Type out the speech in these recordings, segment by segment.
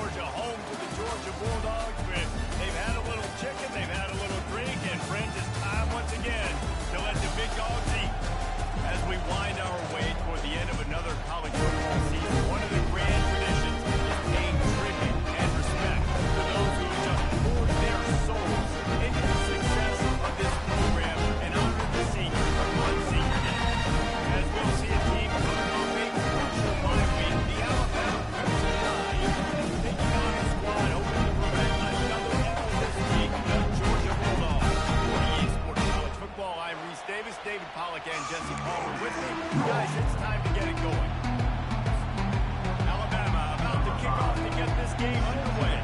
Georgia, home to the Georgia Bulldogs. They've had a little chicken, they've had a little drink, and friends, it's time once again to let the big dogs eat. As we wind our way toward the end of another college football season, one of the grand traditions is paying tribute and respect to those who just poured their souls into the success of this program and honored the seniors on Senior Day. As we'll see a team coming off a crucial bye week, the Alabama Crimson Tide taking on a squad hoping to prevent another L this week, the Georgia Bulldogs. For EA Sports College Football, I'm Reese Davis, David Pollack, and Jesse Palmer with me. Guys, it's time to get it going. Alabama about to kick off to get this game underway.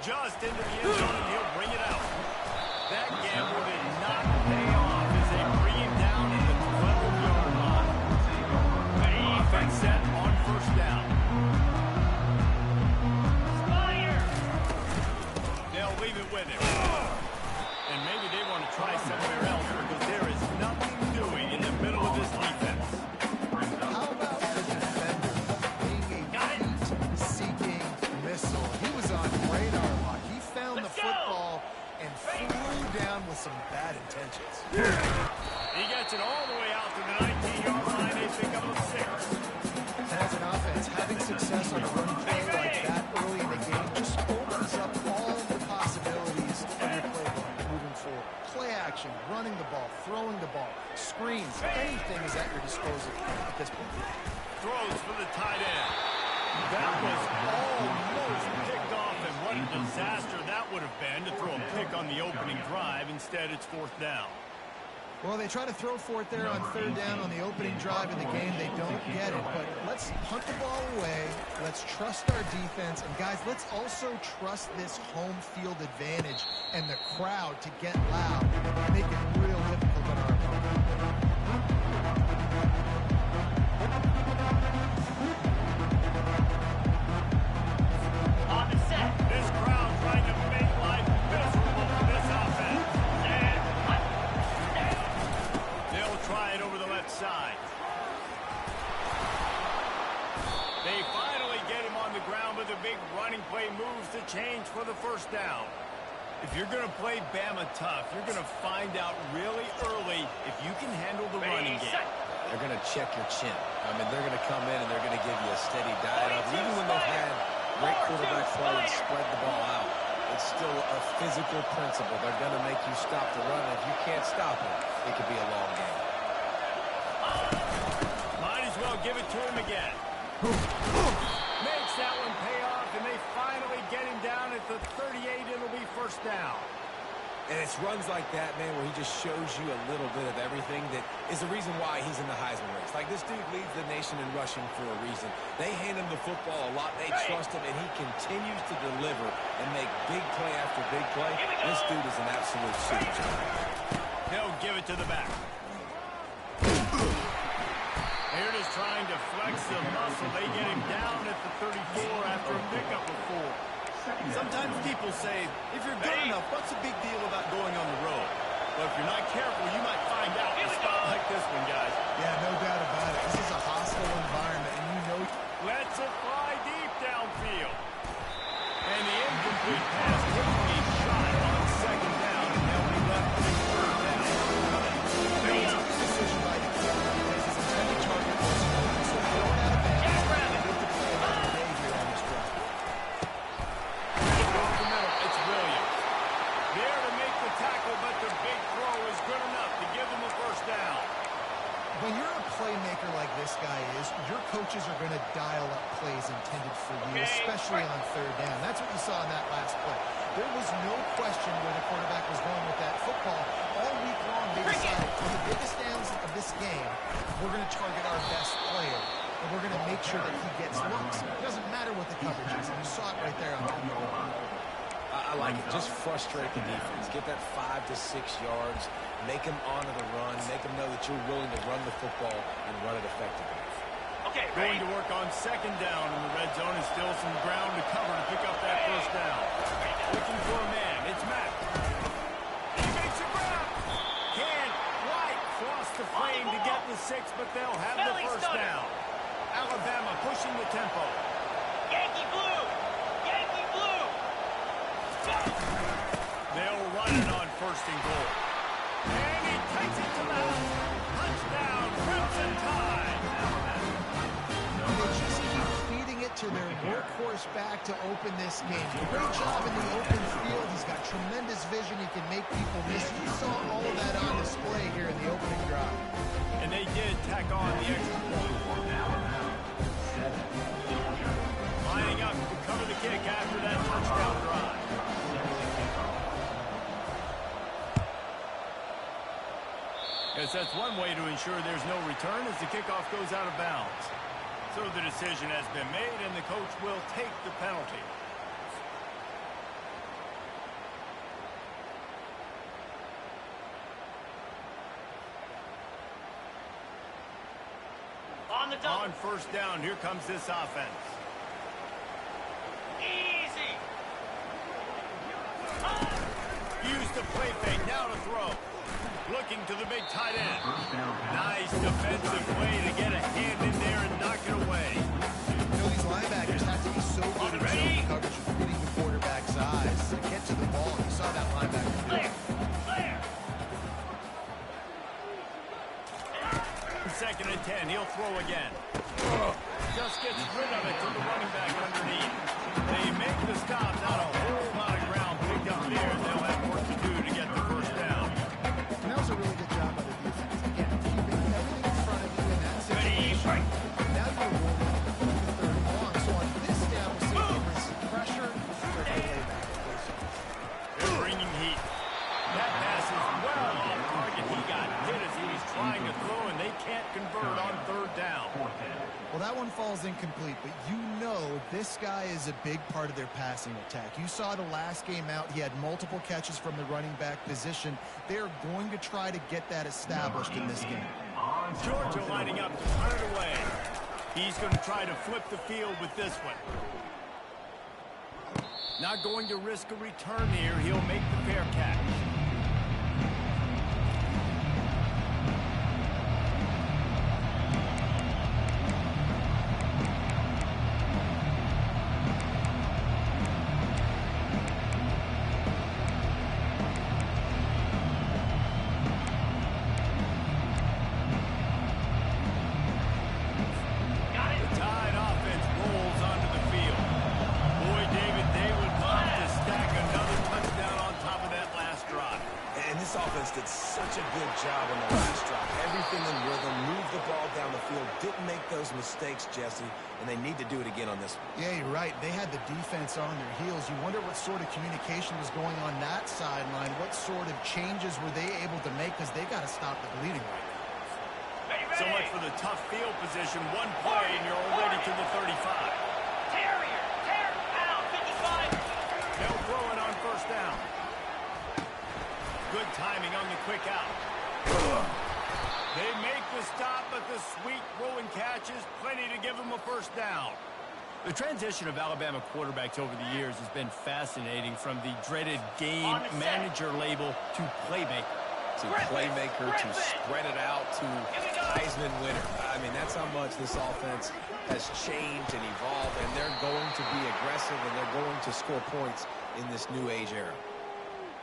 Just into the end zone, and he'll bring it out. That gamble did not pay off as they bring him down at the 12-yard line. The offense set on first down. They'll leave it with him. And maybe they want to try somewhere else because there is nothing doing in the middle of this defense. How about the defender being a heat-seeking missile? He was on radar lock. He found the football and flew down with some bad intentions. He gets it all the way out to the 19-yard line. They pick up a 6. And as an offense, having success on a run play like that early in the game just opens up all the possibilities of your playbook moving forward. Play action, running the ball, throwing the ball, screens, anything is at your disposal at this point. Throws for the tight end. That was almost picked off, and what a disaster that would have been to throw a pick on the opening drive. Instead, it's fourth down. Well, they try to throw for it there on third down on the opening drive of the game. They don't get it, but let's punt the ball away. Let's trust our defense. And, guys, let's also trust this home field advantage and the crowd to get loud and make it real difficult on our opponent. This crowd trying to make life miserable for this offense. They'll try it over the left side. They finally get him on the ground, but the big running play moves to change for the first down. If you're going to play Bama tough, you're going to find out really early if you can handle the running game. They're going to check your chin. I mean, they're going to come in and they're going to give you a steady diet of, even when they've had great quarterback play and spread the ball out, it's still a physical principle. They're going to make you stop the run. If you can't stop it, it could be a long game. Might as well give it to him again. Makes that one pay off, and they finally get him down at the 38. It'll be first down. And it's runs like that, man, where he just shows you a little bit of everything that is the reason why he's in the Heisman race. Like, this dude leads the nation in rushing for a reason. They hand him the football a lot. They trust him, and he continues to deliver and make big play after big play. This dude is an absolute superstar. They'll give it to the back. Here it is trying to flex the muscle. They get him down at the 34 after a pickup of 4. Sometimes people say, if you're good enough, what's the big deal about going on the road? But if you're not careful, you might find out in a spot like this one, guys. Yeah, no doubt about it. This is a hostile environment, and you know... Lets it fly deep downfield. And the incomplete pass taking a shot on second down, and they'll be left with third down. It's a good decision by the kicker because his intended target was so thrown out of bounds. And with the play of the day here on this drive. It's Williams. There to make the tackle, but the big throw is good enough to give them a first down. When you're a playmaker like this guy is, your coaches are going to dial up plays intended for you, especially on third down. That's what you saw in that last play. There was no question where the quarterback was going with that football. All week long, they decided, for the biggest downs of this game, we're going to target our best player, and we're going to make sure that he gets looks. It doesn't matter what the coverage is. You saw it right there on that play. I like it. Just frustrate the defense. Get that 5 to 6 yards. Make them honor the run. Make them know that you're willing to run the football and run it effectively. Okay, going to work on second down in the red zone, and still some ground to cover to pick up that first down. Looking for a man. It's Mack. He makes a grab. Can't claim to get the 6, but they'll have the first down. Alabama pushing the tempo. Yankee blue! Yankee blue! They'll run it on first and goal. And he takes it to the house. Touchdown, Crimson Tide. They just keep feeding it to their workhorse back to open this game. Great job in the open field. He's got tremendous vision. He can make people miss. You saw all of that on display here in the opening drive. And they did tack on the extra point. Lining up to cover the kick after that touchdown drive. Yes, that's one way to ensure there's no return as the kickoff goes out of bounds. So the decision has been made, and the coach will take the penalty. On the double. On first down, here comes this offense. Easy. Used the play fake, now to throw. Looking to the big tight end. Nice defensive play to get a hand in there and knock it away. You know, these linebackers have to be so good at zone coverage of reading the quarterback's eyes to get to the ball. You saw that linebacker do it. Clear. Second and 10, he'll throw again. Just gets rid of it to the running back underneath. They make the stop, not a whole lot of ground picked up there. They'll have work to do to get the first down. And that was a really good job by the defense. Again, keeping everything in front of you in that situation. Now you're rolling to the third and long. So on this down, we'll see if they bring some pressure or they lay back. They're bringing heat. That pass is well off target. He got hit as he was trying to throw, and they can't convert on third down. Well, that one falls incomplete, but you know this guy is a big part of their passing attack. You saw the last game out. He had multiple catches from the running back position. They're going to try to get that established in this game. Georgia lining up to turn it away. He's going to try to flip the field with this one. Not going to risk a return here. He'll make the fair catch. Did such a good job on the last drive. Everything in rhythm, moved the ball down the field, didn't make those mistakes, Jesse, and they need to do it again on this one. Yeah, you're right. They had the defense on their heels. You wonder what sort of communication was going on that sideline. What sort of changes were they able to make, because they got to stop the bleeding right now. So much for the tough field position. One play, and you're already to the 35. Terrier. Tear out. 55. They'll throw it on first down. Good timing on the quick out. They make the stop, but the sweet throwing catch is plenty to give them a first down. The transition of Alabama quarterbacks over the years has been fascinating, from the dreaded game manager label to playmaker. To playmaker, to spread it out, to Heisman winner. I mean, that's how much this offense has changed and evolved, and they're going to be aggressive, and they're going to score points in this new age era.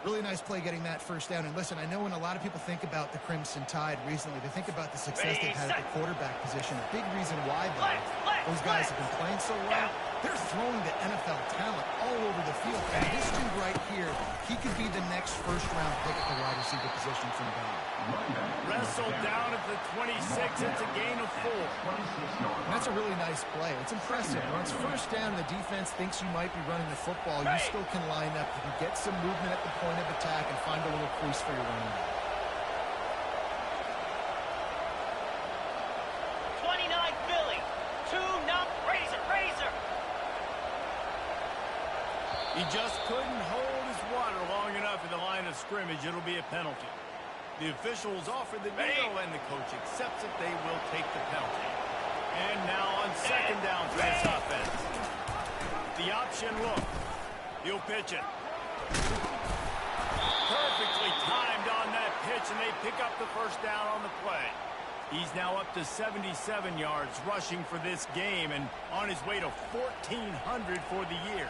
Really nice play getting that first down. And listen, I know when a lot of people think about the Crimson Tide recently, they think about the success they've had at the quarterback position. A big reason why, though, those guys have been playing so well. They're throwing the NFL talent all over the field. And this dude right here, he could be the next first-round pick at the wide receiver position from God. Wrestled down at the 26. It's a gain of 4. And that's a really nice play. It's impressive. When it's first down and the defense thinks you might be running the football, you still can line up. You can get some movement at the point of attack and find a little crease for your running back. 29 Philly. 2-0. Razor. He just couldn't hold his water long enough in the line of scrimmage. It'll be a penalty. The officials offer the deal, and the coach accepts it. They will take the penalty. And now on second down for this offense. The option look. He'll pitch it. Perfectly timed on that pitch, and they pick up the first down on the play. He's now up to 77 yards rushing for this game and on his way to 1,400 for the year.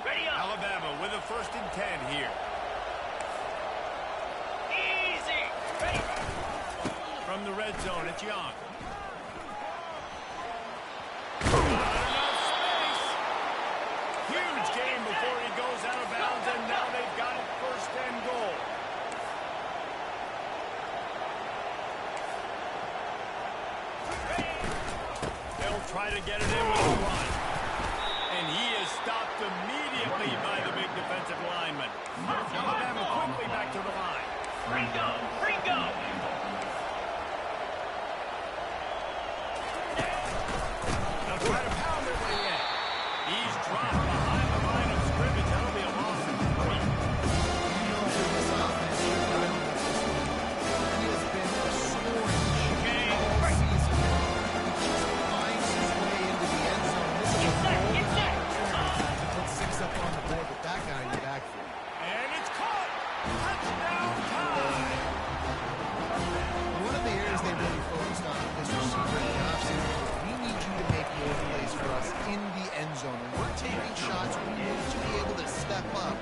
Ready up. Alabama with a 1st and 10 here. Easy. Ready. From the red zone, it's Young. Huge game before he goes out of bounds, and now they've got it 1st and goal. They'll try to get it in with a run. And he is stopped immediately by the big defensive lineman. Alabama quickly back to the line. Ringo. Ringo. They'll try to pound their way in. He's dropped behind the line of scrimmage. That'll be a loss of 3. This offense should have done this one. He has been a scoring machine all season. He just finds his way into the end zone. This is a golden opportunity to put 6 up on the board with that guy in the backfield. And it's caught. Touchdown time. One of the areas they really focused on with this receiver in the offseason was we need you to make more plays for us in the end zone. When we're taking shots, we need you to be able to step up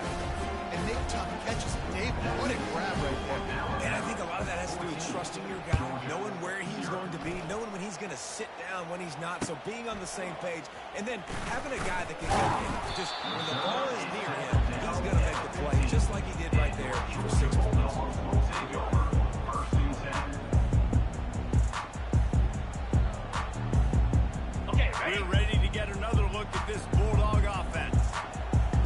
and make tough catches. Dave, what a grab right there. And I think a lot of that has to do with trusting your guy, knowing where he's going to be, knowing when he's going to sit down, when he's not. So being on the same page, and then having a guy that can get in. Just when the ball is near him, he's going to make the play, just like he did right there for 6 points. Okay, ready. We're ready to get another look at this Bulldog offense.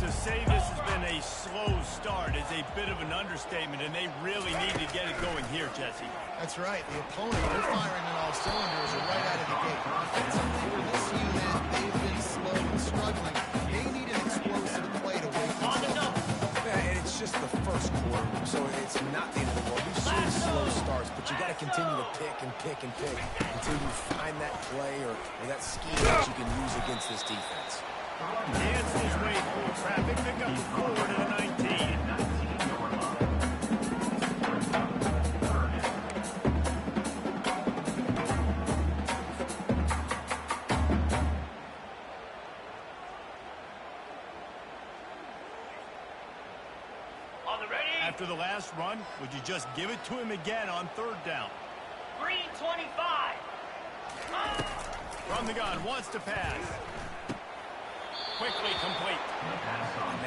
To say this has been a slow start is a bit of an understatement, and they really need to get it going here, Jesse. That's right. The opponent, they're firing on all cylinders right out of the gate. Offensively, for this unit, they've been slow and struggling. They need an explosive play to wake On the things up. double. Yeah, and it's just the first quarter, so it's not the end of the world. We've seen slow starts, but you got to continue to pick and pick and pick until you find that play or that scheme that you can use against this defense. Dancing his way through traffic, pick up the forward to the 19. On the ready. After the last run, would you just give it to him again on 3rd down? Green 25. From the gun, wants to pass. Quickly complete.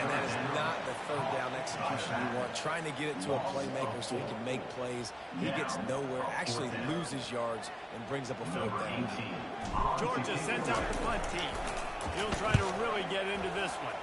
And that is not the 3rd down execution you want. Trying to get it to a playmaker so he can make plays. He gets nowhere, actually loses yards, and brings up a 4th down. Georgia sends out the punt team. He'll try to really get into this one.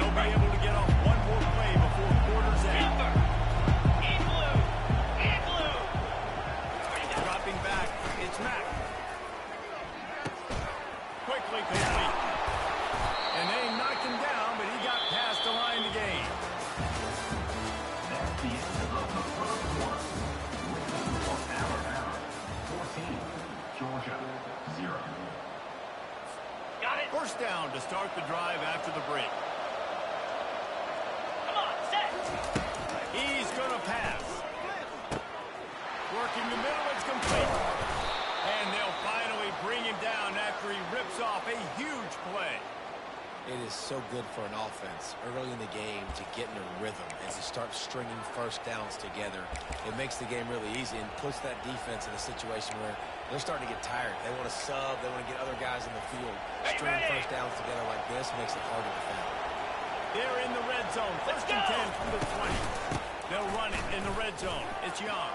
They'll be able to get off one more play before quarter's end. Denver. In blue. In blue. Dropping back, it's Mack. Quickly complete. And they knocked him down, but he got past the line to gain. That's the end of the first quarter. Alabama 14, Georgia 0. Got it. 1st down to start the drive after the break. Come on, set. He's going to pass. Working the middle, it's complete. And they'll finally bring him down after he rips off a huge play. It is so good for an offense early in the game to get in a rhythm and to start stringing 1st downs together. It makes the game really easy and puts that defense in a situation where they're starting to get tired. They want to sub. They want to get other guys in the field. Stringing 1st downs together like this makes it hard to defend. They're in the red zone. 1st and 10 from the 20. They'll run it in the red zone. It's Young.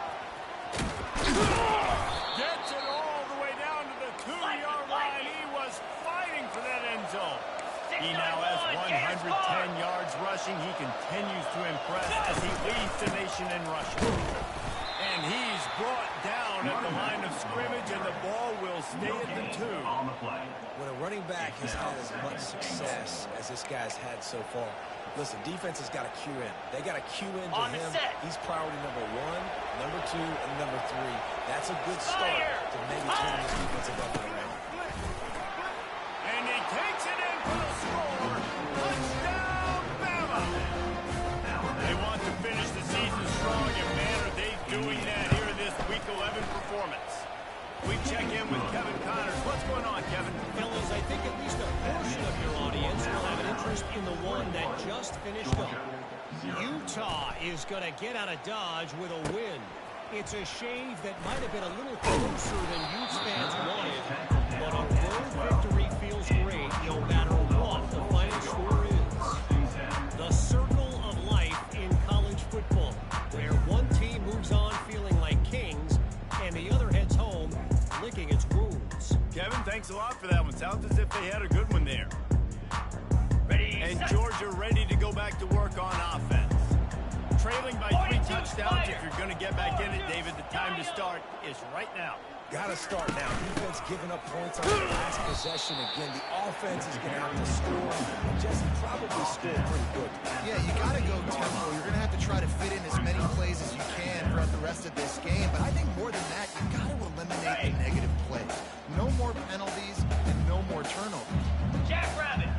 Gets it all the way down to the 2-yard line. He was fighting for that end zone. He now has 110 yards rushing. He continues to impress as he leads the nation in rushing. And he's brought down down at the line of scrimmage, and the ball will stay at the 2. On the play. When a running back has had as much success as this guy's had so far, listen, defense has got to cue in. They got to cue in to him. He's priority number 1, number 2, and number 3. That's a good start to maybe turn this defensive effort around. And he takes it in for the score. Touchdown, Bama! They want to finish the season strong, and man, are they doing that here in this Week 11 performance. We check in with Kevin Connors. What's going on, Kevin? Fellas, I think at least a portion of your audience will have an interest in the one that just finished up. Utah is going to get out of Dodge with a win. It's a shave that might have been a little closer than Utes fans wanted, but a road victory feels great no matter what the final score is. The circle of life in college football, where one team moves on feeling like kings and the other heads home licking its wounds. Kevin, thanks a lot for that one. Sounds as if they had a good one there. Ready, And set. Georgia ready to go back to work on offense. Trailing by 3 touchdowns. If you're going to get back in it, David, the time to start is right now. Got to start now. Defense giving up points on the last possession. Again, the offense is going to have to score. And Jesse probably scored pretty good. Yeah, you got to go tempo. You're going to have to try to fit in as many plays as you can throughout the rest of this game. But I think more than that, you got to eliminate the negative plays. No more penalties and no more turnovers. Jackrabbit.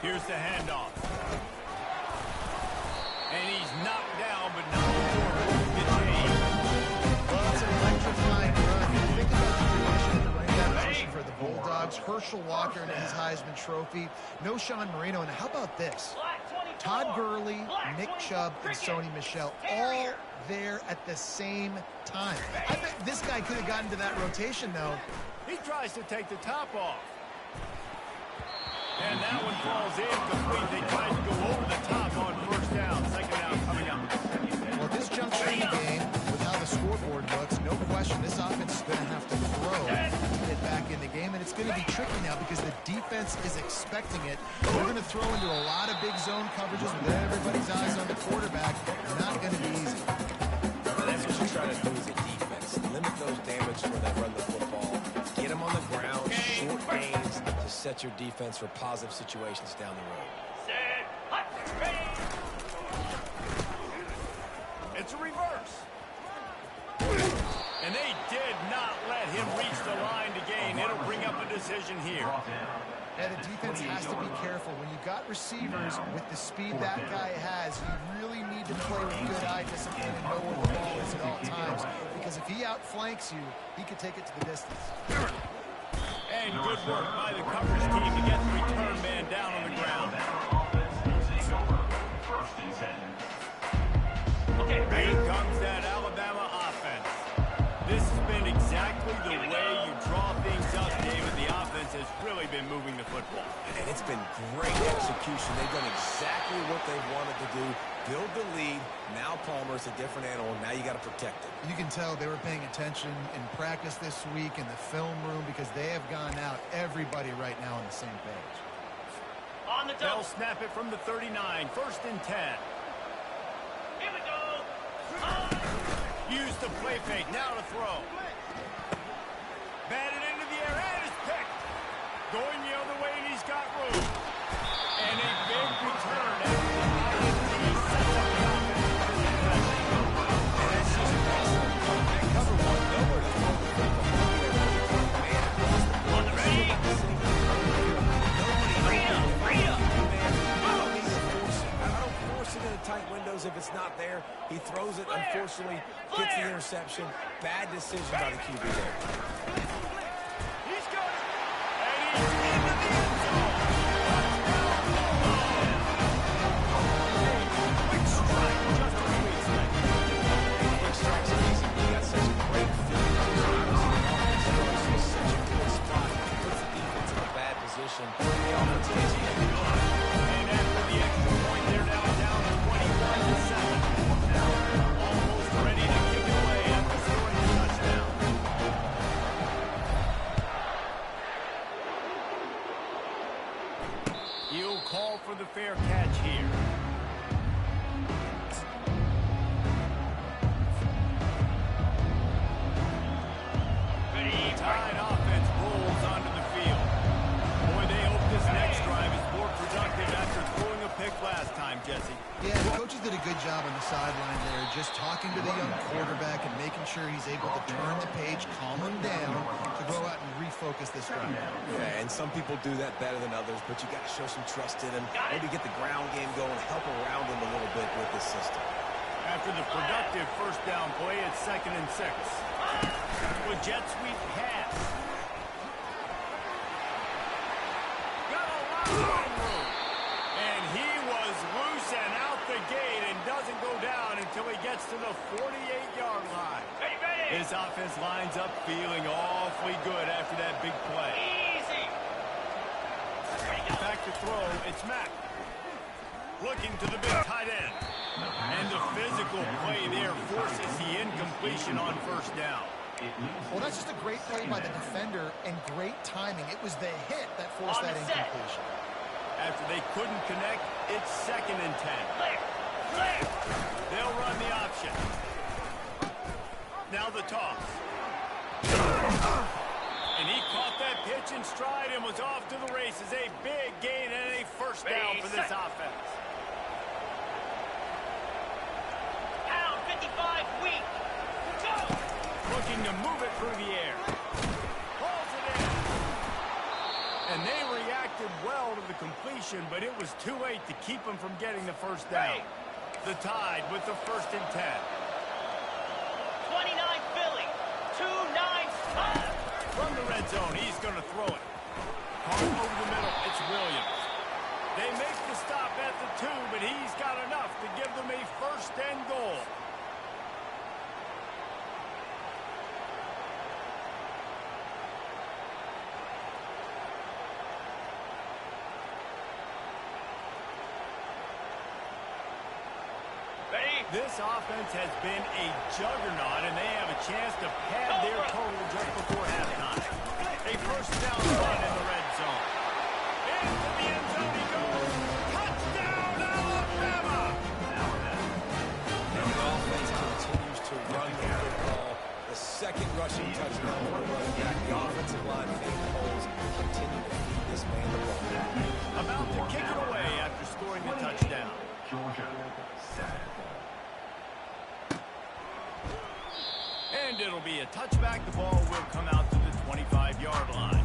Here's the handoff. And he's knocked down, but not before the change. Well, it's an electrifying run. Think about the tradition of the running back position for the Bulldogs. Herschel Walker and his Heisman Trophy. No Sean Marino. And how about this? Black 24. Todd Gurley, Nick Chubb, and Sony Michel all there at the same time. I bet this guy could have gotten to that rotation, though. He tries to take the top off. And that one falls incomplete. They tried to go over the top on first down. Second down coming up. Well, this juncture in the game, with how the scoreboard looks, no question, this offense is going to have to throw to get back in the game. And it's going to be tricky now because the defense is expecting it. They're going to throw into a lot of big zone coverages with everybody's eyes on the quarterback. Not going to be easy. That's what you try to do as a defense. Limit those damages when they run the football. Get them on the ground, short gains to set your defense for positive situations down the road. Set. Hut. Ready. It's a reverse. And they did not let him reach the line to gain. It'll bring up a decision here. And the defense has to be careful. When you've got receivers with the speed that guy has, you really need to play with good eye discipline and know where the ball is at all times. Because if he outflanks you, he could take it to the distance. And good work by the coverage team to get the return man down on the ground. First and 10. Okay, ready. Here comes that Alabama offense. This has been exactly the way you draw things up, David. The offense has really been moving the football. And it's been great execution. They've done exactly what they wanted to do. Build the lead. Now Palmer's a different animal. Now you got to protect it. You can tell they were paying attention in practice this week in the film room because they have gone out, everybody right now on the same page. On the They'll double. snap it from the 39. First and 10. Here we go. Use the play fake. Now to throw. Batted into the air. And it's picked. Going the other way, and he's got room. And a big return after the INT sets up the offense for this possession. And that's just awesome. That cover one, nowhere to throw the football. Man, On the ready. Freedom. I don't force it into tight windows if it's not there. He throws it, unfortunately, gets the interception. Bad decision by the QB there. He's got it. And he's into the end zone. Quick strike, just as we expected. Quick strikes are easy. You got such great field position. Such a good spot. Puts the defense in a bad position. The offense gets you. And after the extra point, they're now down 21-7. Almost ready to kick it away after scoring a touchdown. He'll call for the fair catch here. Tide offense rolls onto the field. Boy, they hope this next drive is more productive after throwing a pick last time, Jesse. Yeah, the coaches did a good job on the sideline there, just talking to the young quarterback and making sure he's able to turn the page, calm him down, to go out and refocus this drive. Yeah, and some people do that better than others, but you got to show some trust in him. Maybe get the ground game going, help around him a little bit with this system. After the productive first down play, it's 2nd and 6. With jet sweep pass. Got a lot of room. And he was loose and out the gate and doesn't go down until he gets to the 48-yard line. His offense lines up feeling awfully good after that big play. Easy. Back to throw, it's Mack. Looking to the big tight end. And the physical play there forces the incompletion on first down. Well, that's just a great play by the defender and great timing. It was the hit that forced that incompletion. After they couldn't connect, it's 2nd and 10. They'll run the option. Now the toss. And he caught that pitch in stride and was off to the races. A big gain and a first down for this offense. Pound 55 weak. Go. Looking to move it through the air. Pulls it in. And they reacted well to the completion, but it was too late to keep them from getting the first down. The Tide with the 1st and 10. 29 Philly. 2-9-5. From the red zone, he's going to throw it. Hard over the middle, it's Williams. They make the stop at the 2, but he's got enough to give them a 1st and goal. This offense has been a juggernaut, and they have a chance to pad their total just before halftime. A first down run in the red zone. Into the end zone he goes. Touchdown, Alabama! And the offense continues to run the football. The 2nd rushing touchdown for the running back. The offensive line fake holes continue to feed this man the ball. About to kick it away after scoring the touchdown. Georgia, 7. And it'll be a touchback. The ball will come out to the 25-yard line.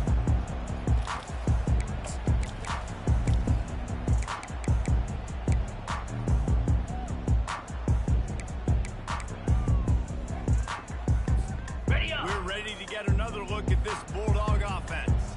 We're ready to get another look at this Bulldog offense.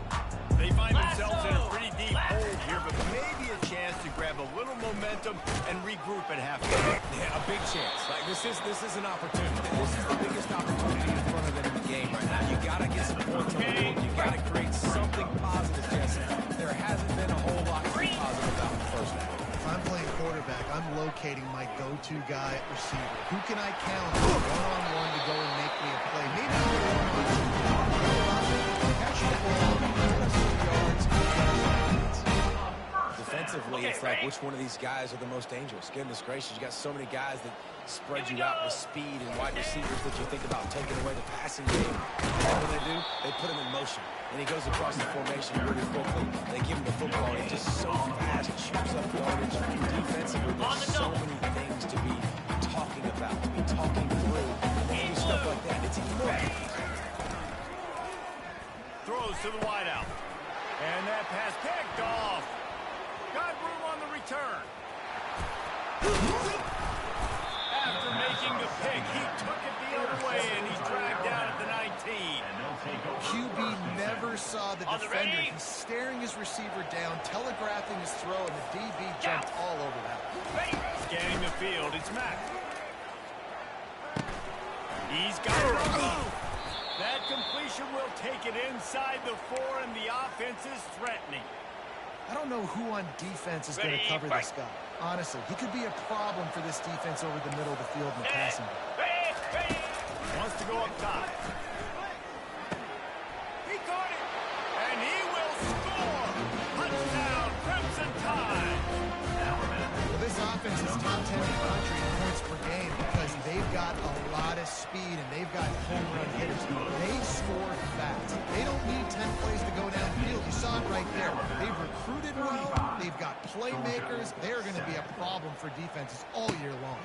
They find themselves in a pretty deep hole here, but maybe a chance to grab a little momentum and regroup at halftime. Yeah, a big chance. Like this is an opportunity. This is the biggest opportunity in front of them in the game right now. You got to get some points on the board. You got to create something positive, Jesse. There hasn't been a whole lot to be positive about the first half. If I'm playing quarterback, I'm locating my go-to guy at receiver. Who can I count on one-on-one to go and make me a play? Maybe I'm catch the ball, yards, Defensively, it's like which one of these guys are the most dangerous? Goodness gracious, you got so many guys that spread you out with speed and wide receivers that you think about taking away the passing game. And what do? They put him in motion. And he goes across the formation really quickly. They give him the football, and he's just so fast, chews up yardage. Defensively, there's so many things to be talking about, to be talking through. And when you do stuff like that, it's even more. Throws to the wideout. And that pass picked off. Got room on the return. After making the pick, he took it the other way, and he's dragged down at the 19. QB never saw the defender. He's staring his receiver down, telegraphing his throw, and the DB jumped all over that. Scanning the field, it's Mack. He's got it. That completion will take it inside the 4, and the offense is threatening. I don't know who on defense is going to cover this guy. Honestly, he could be a problem for this defense over the middle of the field in the passing game. Wants to go up top. He caught it, and he will score. Touchdown, Crimson Tide. Well, this offense is top 10 in the country in points per game because they've got a lot of speed and they've got home run hitters. They score fast. They don't need 10 plays to go downfield. You saw it right there. They've recruited well. They've got playmakers. They're going to be a problem for defenses all year long.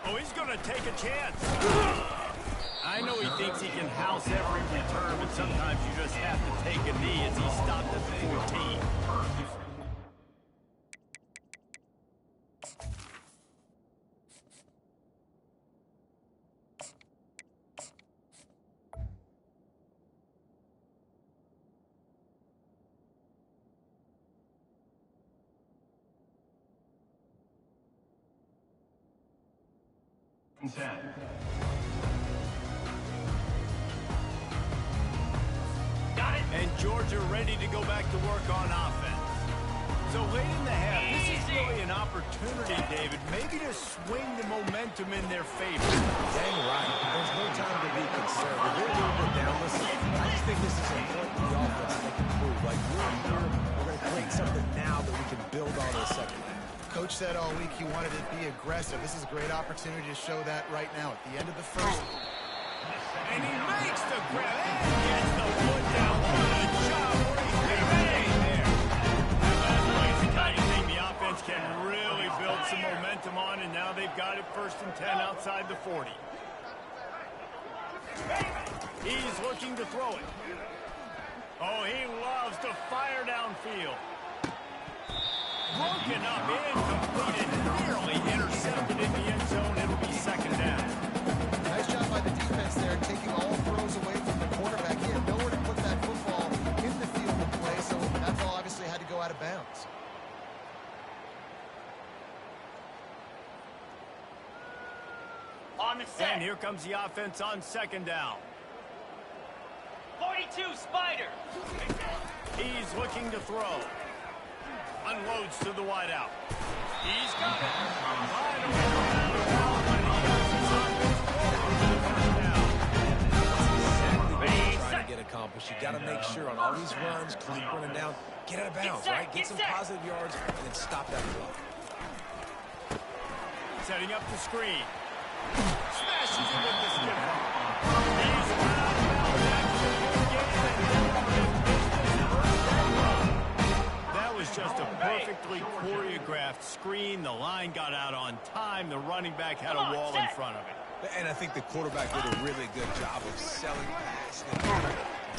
Oh, he's going to take a chance. I know he thinks he can house every return, but sometimes you just have to take a knee as he stopped at the 14. Got it. And Georgia ready to go back to work on offense. So late in the half, this is really an opportunity, David, maybe to swing the momentum in their favor. Dang right. There's no time to be concerned. They're a little bit down. Listen, I just think this is a point for the offense that they can prove. Like, we're here, we're going to create something now that we can build on in the second half. Coach said all week he wanted to be aggressive. This is a great opportunity to show that right now at the end of the first. And he makes the grab and gets the foot down. What a job made there. That last play is the kind of thing the offense can really build some momentum on, and now they've got it 1st and 10 outside the 40. He's looking to throw it. Oh, he loves to fire downfield. Broken up, incomplete, and nearly intercepted in the end zone. It'll be 2nd down. Nice job by the defense there, taking all throws away from the quarterback. He had nowhere to put that football in the field of play, so that ball obviously had to go out of bounds. On the set. And here comes the offense on 2nd down. 42 Spider. He's looking to throw. Unloads to the wideout. He's got it. Trying to get accomplished. You got to make sure on all these runs, keep running down, get out of bounds, right? Get some positive yards, and then stop that block. Setting up the screen. Smashes it with the skipper. He's out of bounds. That's a good game, and they're in business first down. That was just a perfectly choreographed screen. The line got out on time. The running back had a wall in front of it. And I think the quarterback did a really good job of selling pass. And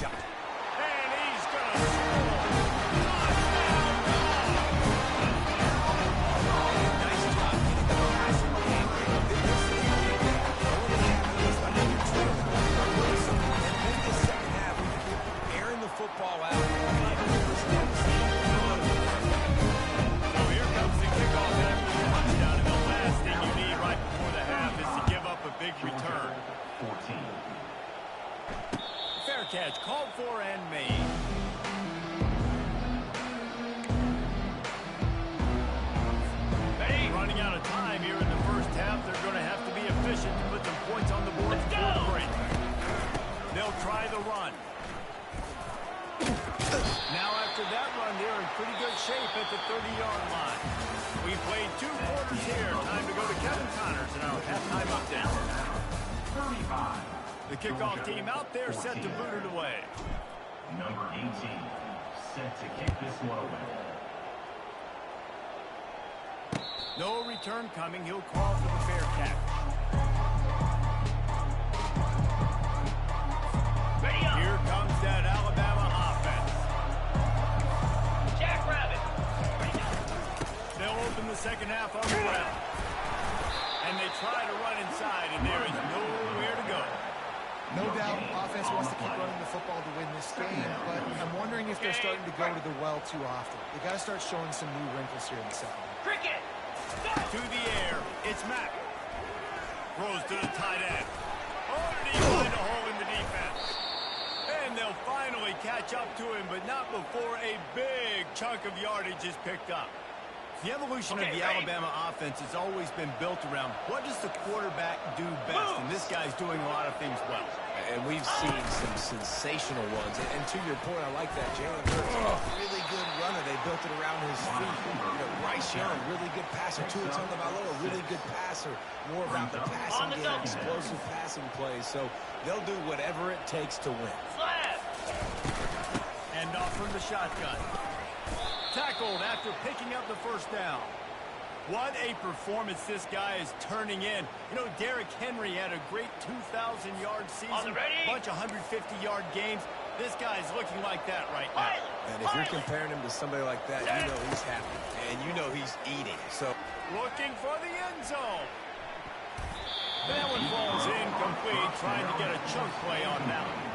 And he's going to score. nice job getting the passing game. And then the second half, airing the football out. So here comes the kickoff after the touchdown, and the last thing you need right before the half is to give up a big return. 14. Fair catch, called for and made. Running out of time here in the first half. They're going to have to be efficient to put some points on the board before the break. They'll try the run. Now after that run, they're in pretty good shape at the 30-yard line. We played 2 quarters here. Time to go to Kevin Connors in our halftime update. 35. The kickoff team out there set to boot it away. Number 18. Set to kick this one away. No return coming. He'll call for the fair catch. Here comes that Alabama offense. Jackrabbit. They'll open the second half on the ground. And they try to run inside, and there is nowhere to go. No doubt offense wants to keep running the football to win this game, but I'm wondering if they're starting to go to the well too often. They got to start showing some new wrinkles here in the second half. Cricket. To the air, it's Mack. Throws to the tight end. Oh, did he find a hole in the defense? And they'll finally catch up to him, but not before a big chunk of yardage is picked up. The evolution of the Alabama offense has always been built around what does the quarterback do best, and this guy's doing a lot of things well. And we've seen some sensational ones. And to your point, I like that. Jalen Hurts, a really good runner. They built it around his feet. You know, right Bryce Young, really good passer. Tua Tagovailoa, really good passer. More about the passing game, explosive passing plays. So they'll do whatever it takes to win. And off from the shotgun. Tackled after picking up the first down. What a performance this guy is turning in. You know, Derrick Henry had a great 2,000-yard season, bunch of 150-yard games. This guy's looking like that right now. And if you're comparing him to somebody like that, you know he's happy. And you know he's eating. So looking for the end zone. That one falls incomplete, trying to get a chunk play on that one.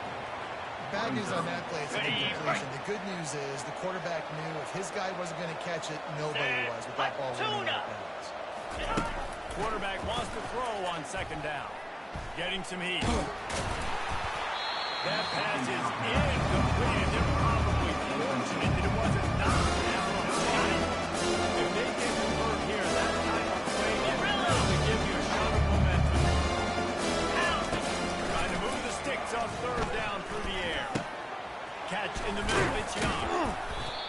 Bad news on that play, it's an incompletion. The good news is the quarterback knew if his guy wasn't going to catch it, nobody was with that ball running out of bounds. Quarterback wants to throw on second down. Getting some heat. That pass is incomplete. They're probably fortunate that it wasn't knocked down on the body. If they can convert here, that type of play can really give you a shot of momentum. Trying to move the sticks on third down through the air. Catch in the middle, it's Young.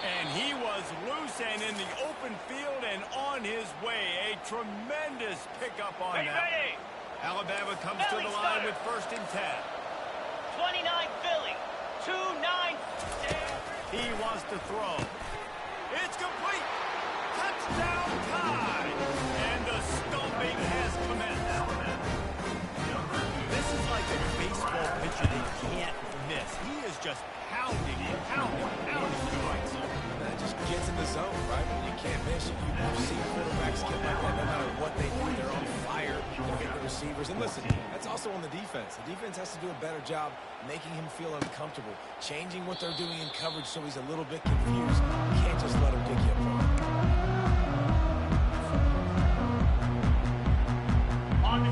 And he was loose and in the open field and on his way. A tremendous pickup on that. Alabama comes to the line with 1st and 10. 29 Philly. 2-9. He wants to throw. It's complete. Touchdown tie. And the stomping has commenced. This is like a baseball pitcher that can't miss. He is just pounding the strike zone. that just gets in the zone, right? When you can't miss, you see quarterbacks get like that no matter what they do. They're on fire. They'll hit the receivers. And listen, that's also on the defense. The defense has to do a better job making him feel uncomfortable, changing what they're doing in coverage so he's a little bit confused. You can't just let him pick you apart.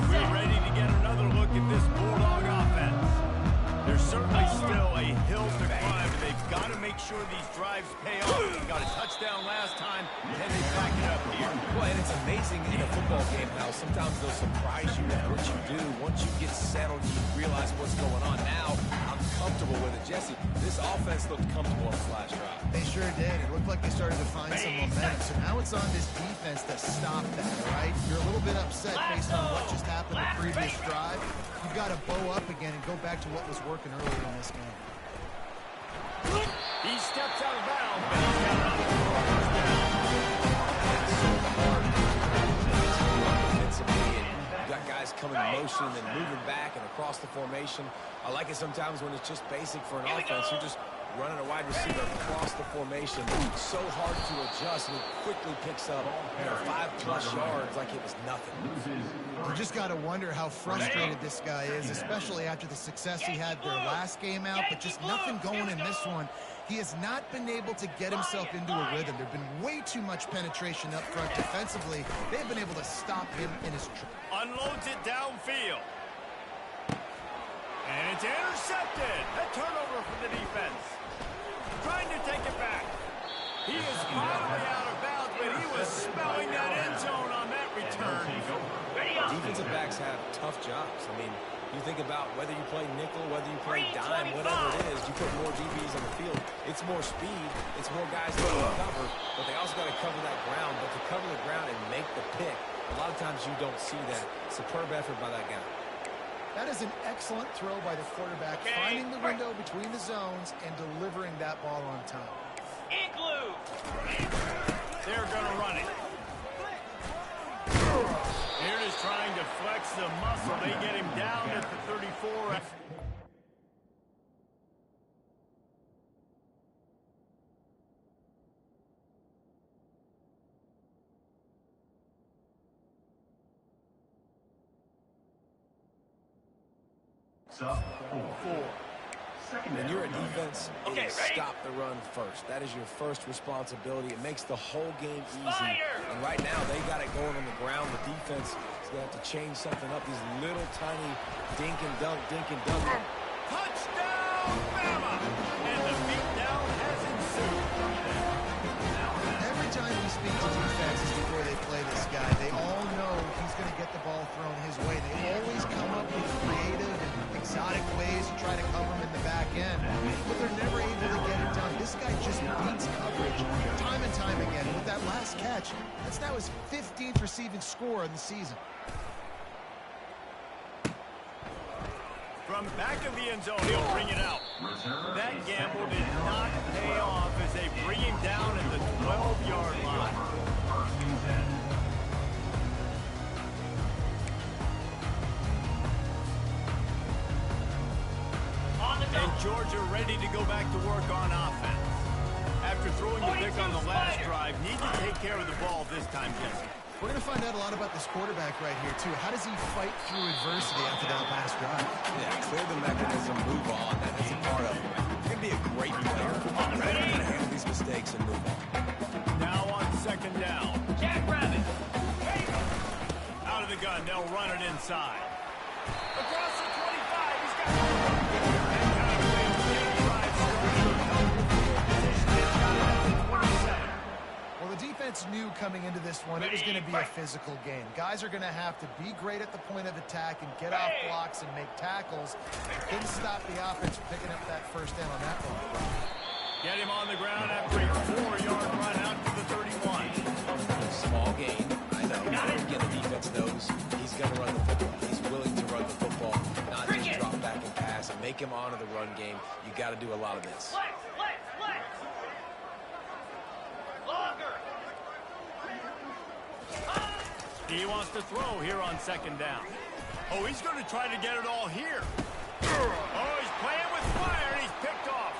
We're ready to get another look at this Bulldog offense. There's certainly still a hill to climb, and they've got to make sure these drives pay off. Got a touchdown last time, and they back it up here. Well, and it's amazing in a football game how sometimes they'll surprise you at what you do. Once you get settled, you realize what's going on. Now, I'm comfortable with it. Jesse, this offense looked comfortable on this last drive. They sure did. It looked like they started to find some momentum. So now it's on this defense to stop that, all right? You're a little bit upset based on what just happened the previous drive. You've got to bow up again and go back to what was working earlier in this game. He steps out of bounds, but he's got another first down. It's so hard to defensively, and you got guys coming in motion and then moving back and across the formation. I like it sometimes when it's just basic for an offense. You're just running a wide receiver across the formation. It's so hard to adjust, and he quickly picks up 5+ yards like it was nothing. You just got to wonder how frustrated this guy is, especially after the success he had their last game out, but just nothing going in this one. He has not been able to get himself into a rhythm. There's been way too much penetration up front defensively. They've been able to stop him in his trip. Unloads it downfield. And it's intercepted. A turnover for the defense. Trying to take it back. He is finally out of bounds, but he was smelling that end zone on that return. Defensive backs have tough jobs. I mean, you think about whether you play nickel, whether you play dime, whatever it is, you put more DBs on the field. It's more speed. It's more guys to cover, but they also got to cover that ground. But to cover the ground and make the pick, a lot of times you don't see that. Superb effort by that guy. That is an excellent throw by the quarterback, finding the window between the zones and delivering that ball on time. Igloo. They're going to run it. Here it is trying to flex the muscle. They get him down at the 34. When you're a defense, it is stop the run first. That is your first responsibility. It makes the whole game easy. And right now, they got it going on the ground. The defense is going to have to change something up. These little tiny dink and dunk. Touchdown, Bama! And the beatdown has ensued. Every time we speak to defenses before they play this guy, they all know he's going to get the ball thrown his way. They always come up with creative and exotic ways to try to cover him in the back end, but they're never able to get it done. This guy just beats coverage time and time again. With that last catch, that's now his 15th receiving score in the season. From back of the end zone, he'll bring it out. That gamble did not pay off as they bring him down at the 12-yard line. And Georgia ready to go back to work on offense. After throwing the pick on the last drive, need to take care of the ball this time, Jesse. We're going to find out a lot about this quarterback right here, too. How does he fight through adversity after that last drive? Yeah, clear the mechanism, move on. That is a part of it. You're going to be a great player. You're going to handle these mistakes and move on. Now on second down. Jackrabbit. Out of the gun, they'll run it inside. Across the 25, he's got Well, the defense knew coming into this one it was going to be a physical game. Guys are going to have to be great at the point of attack and get off blocks and make tackles. Couldn't stop the offense from picking up that first down on that one. Get him on the ground after a 4-yard run out to the 31. Small gain, I know. Again, the defense knows he's going to run the football. He's willing to run the football, not just drop back and pass and make him honor the run game. You got to do a lot of this. Flex. Longer. He wants to throw here on second down. Oh, he's going to try to get it all here. Oh, he's playing with fire, and he's picked off.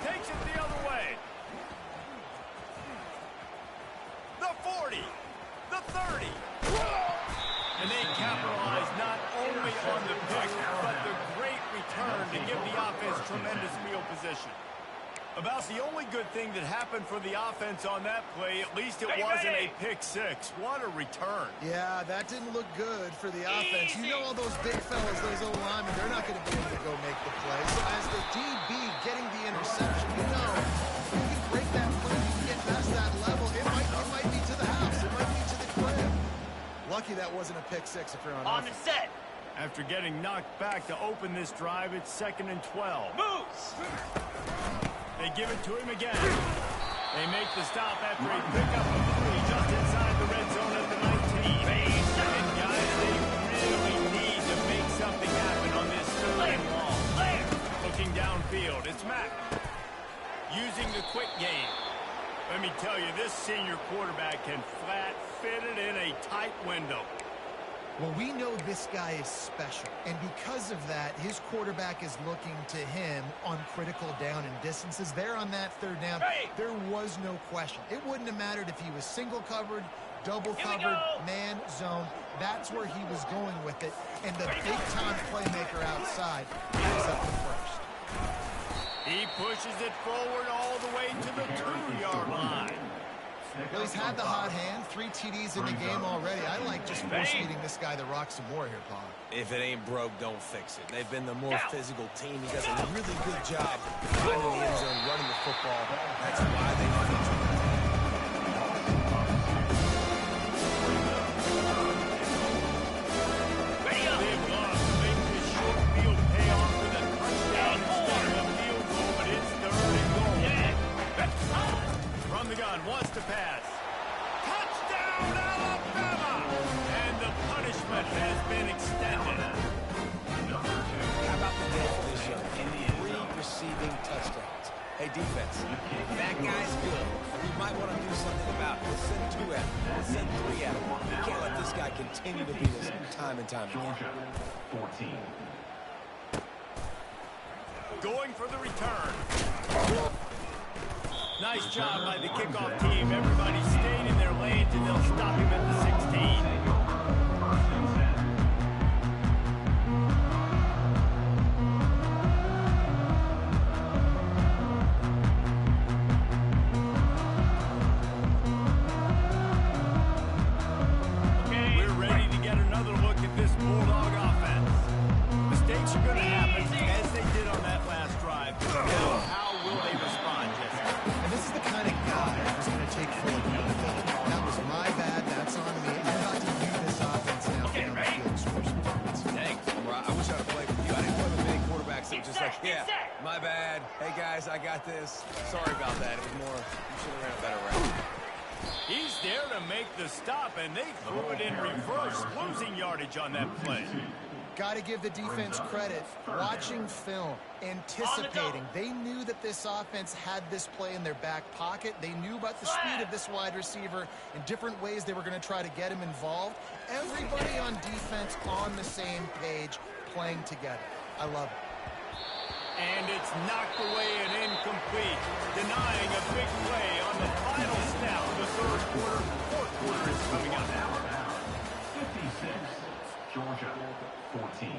Takes it the other way. The 40. The 30. And they capitalize not only on the pick, but the great return to give the offense tremendous field position. About the only good thing that happened for the offense on that play, at least it wasn't a pick six. What a return. Yeah, that didn't look good for the offense. You know all those big fellas, those O-linemen, they're not going to be able to go make the play. So as the DB getting the interception, you know, if you can break that play, you can get past that level, it might be to the house. It might be to the crib. Lucky that wasn't a pick six if you're on On the offense. set. After getting knocked back to open this drive, it's 2nd and 12. Moves. They give it to him again. They make the stop after a pickup of 3 just inside the red zone at the 19. And guys, they really need to make something happen on this 3rd and long. Looking downfield, it's Mack. Using the quick game. Let me tell you, this senior quarterback can flat fit it in a tight window. Well, we know this guy is special, and because of that, his quarterback is looking to him on critical down and distances. There on that 3rd down, there was no question. It wouldn't have mattered if he was single covered, double covered, man, zone. That's where he was going with it, and the big-time playmaker outside is up the first. He pushes it forward all the way to the 2-yard line. Well, he's had the hot hand, 3 TDs in the game already. I like just force-feeding this guy the rock some more here, Paul. If it ain't broke, don't fix it. They've been the more physical team. He does a really good job finding the end zone, running the football. That's why they feature him. They've lost to make this short field pay off with a touchdown instead of a field goal, but it's 3rd and goal. From the gun, wants to pass. Touchdown, Alabama! And the punishment has been extended. How about the day for this young man? 3 receiving touchdowns. Hey, defense, that guy's good. We might want to do something about it. Let's send 2 at him. Let's send 3 at him. We can't let this guy continue to beat us time and time again. 14. Going for the return. Nice job by the kickoff team. Everybody stayed in their lanes, and they'll stop him at the 16. We're ready to get another look at this Bulldog offense. Mistakes are going to happen, as they did on that last drive. Now, how will they respond, Jesse? And this is the kind of guy who's going to take full accountability. That was my bad. That's on me. I'm about to use this offense now to get on the field and score some points. Dang, I wish I'd have played with you. I didn't play with many quarterbacks that were just like, yeah, my bad. Hey, guys, I got this. Sorry about that. It was more, you should have ran a better route. the stop, and they threw it in reverse, losing yardage on that play. Got to give the defense credit. Watching film, anticipating. They knew that this offense had this play in their back pocket. They knew about the speed of this wide receiver and different ways they were going to try to get him involved. Everybody on defense on the same page, playing together. I love it. And it's knocked away and incomplete, denying a big play on the final snap of the third quarter. Fourth quarter is coming up now. 56, Georgia, 14.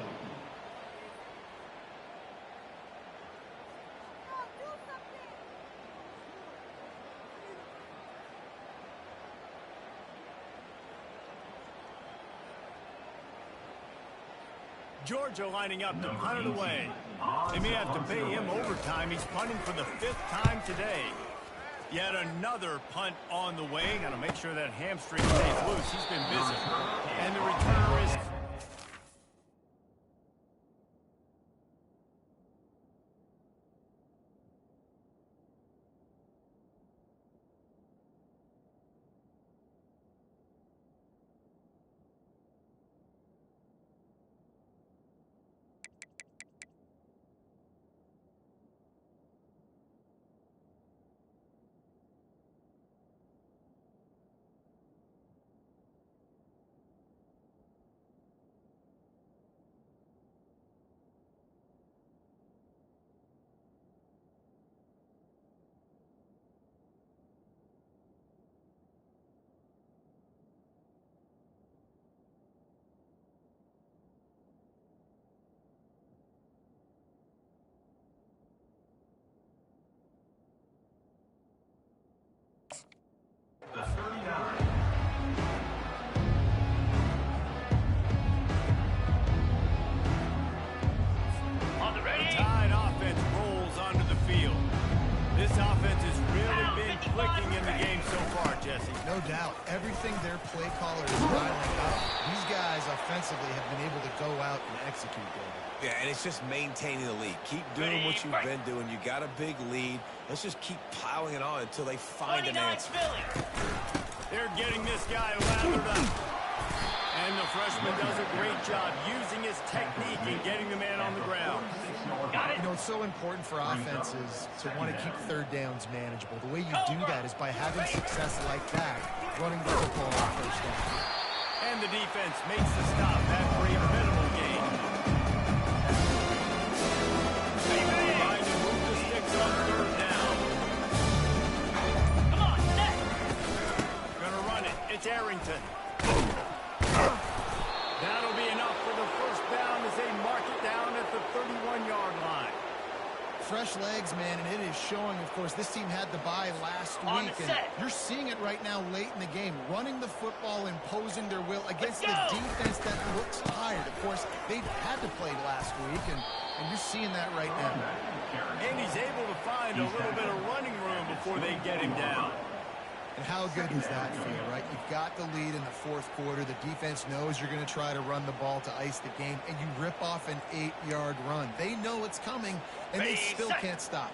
Georgia lining up to punt it away. They may have to pay him overtime. He's punting for the 5th time today. Yet another punt on the way. Got to make sure that hamstring stays loose. He's been busy. And the returner is... The 39. On the ready. The Tide offense rolls onto the field. This offense has really been clicking in the game so far, Jesse. No doubt. Everything their play caller is dialing up. These guys offensively have been able to go out and execute, David. Yeah, and it's just maintaining the lead. Keep doing what you've been doing. You got a big lead. Let's just keep piling it on until they find an 29 answer. Philly. They're getting this guy lathered up. And the freshman does a great job using his technique and getting the man on the ground. Got it. You know, it's so important for offenses to want to keep third downs manageable. The way you do that is by having success like that, running the football on first down. And the defense makes the stop after a minimal gain. Trying to move the sticks on third down. Come on, set. Gonna run it. It's Arrington. That'll be enough for the first down as they mark it down at the 31-yard line. Fresh legs, man, and it is showing, of course, this team had the bye last On week, the and set. you're seeing it right now late in the game, running the football, imposing their will against the Let's go. defense that looks tired. Of course, they had to play last week, and you're seeing that right now. And he's able to find a little bit of running room before they get him down. And how good does that feel, right? You've got the lead in the fourth quarter. The defense knows you're going to try to run the ball to ice the game, and you rip off an 8-yard run. They know it's coming, and they still can't stop.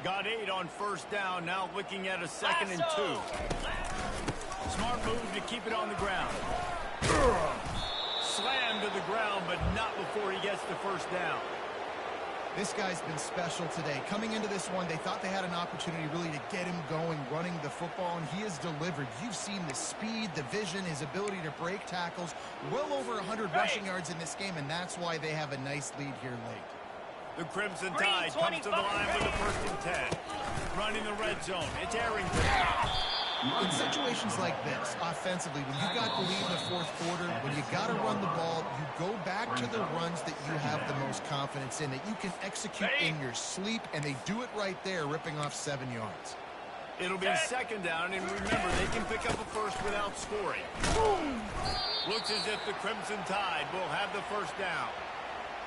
Got 8 on first down, now looking at a 2nd and 2. Smart move to keep it on the ground. Slammed to the ground, but not before he gets the first down. This guy's been special today. Coming into this one, they thought they had an opportunity really to get him going, running the football, and he has delivered. You've seen the speed, the vision, his ability to break tackles. Well over 100 rushing yards in this game, and that's why they have a nice lead here late. The Crimson Tide comes to the line with a 1st and 10. Running the red zone. It's Arrington. In situations like this, offensively, when you've got the lead in the fourth quarter, when you got to run the ball, you go back to the runs that you have the most confidence in, that you can execute in your sleep, and they do it right there, ripping off 7 yards. It'll be 2nd down, and remember, they can pick up a first without scoring. Looks as if the Crimson Tide will have the first down.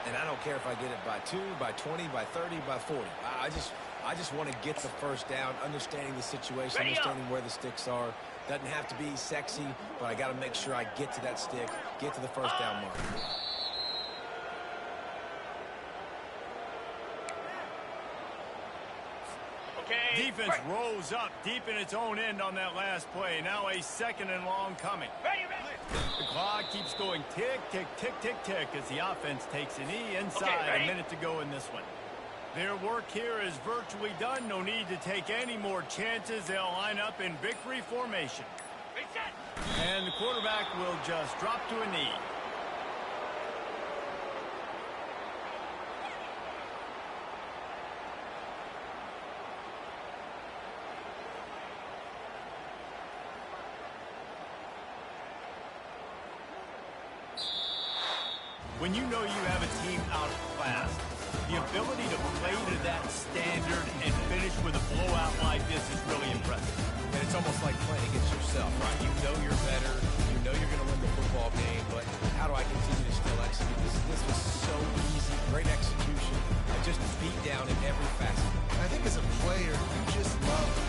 And I don't care if I get it by 2, by 20, by 30, by 40. I just want to get the first down, understanding the situation, understanding where the sticks are. Doesn't have to be sexy, but I got to make sure I get to that stick, get to the first down mark. Okay. Defense rose up deep in its own end on that last play. Now a 2nd and long coming. The clock keeps going tick, tick, tick, tick, tick as the offense takes a knee inside. A minute to go in this one. Their work here is virtually done. No need to take any more chances. They'll line up in victory formation. And the quarterback will just drop to a knee. When you know you have a team outclassed, the ability to play to that standard and finish with a blowout like this is really impressive. And it's almost like playing against yourself, right? You know you're better. You know you're going to win the football game, but how do I continue to still execute? This was so easy. Great execution. And just beat down in every facet. I think as a player, you just love